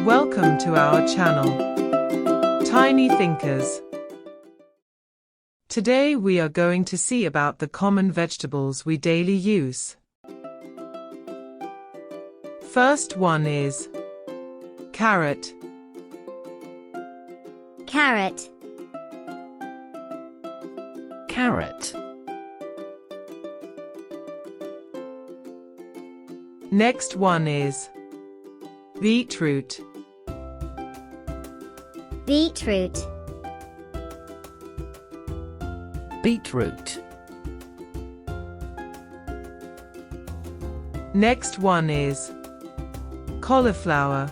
Welcome to our channel, Tiny Thinkers. Today we are going to see about the common vegetables we daily use. First one is carrot. Carrot. Carrot. Next one is beetroot. Beetroot. Beetroot. Next one is cauliflower.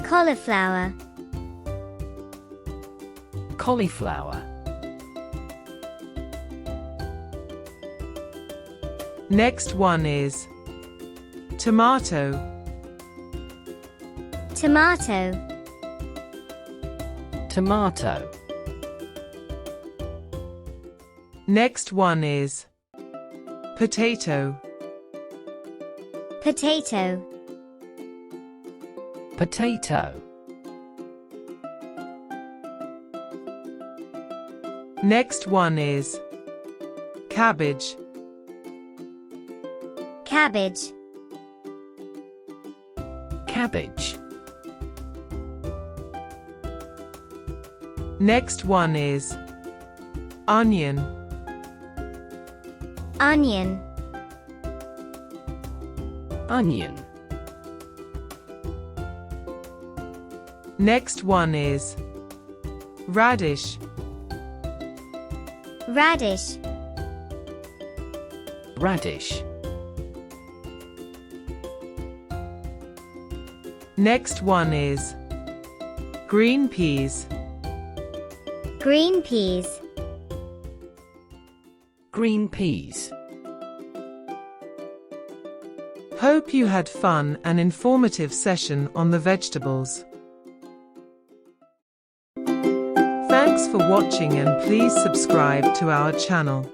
Cauliflower. Cauliflower. Next one is tomato. Tomato. Tomato. Next one is potato. Potato. Potato. Next one is cabbage. Cabbage. Cabbage. Next one is onion. Onion. Onion. Next one is radish. Radish. Radish. Next one is green peas. Green peas. Green peas. Hope you had fun and informative session on the vegetables. Thanks for watching and please subscribe to our channel.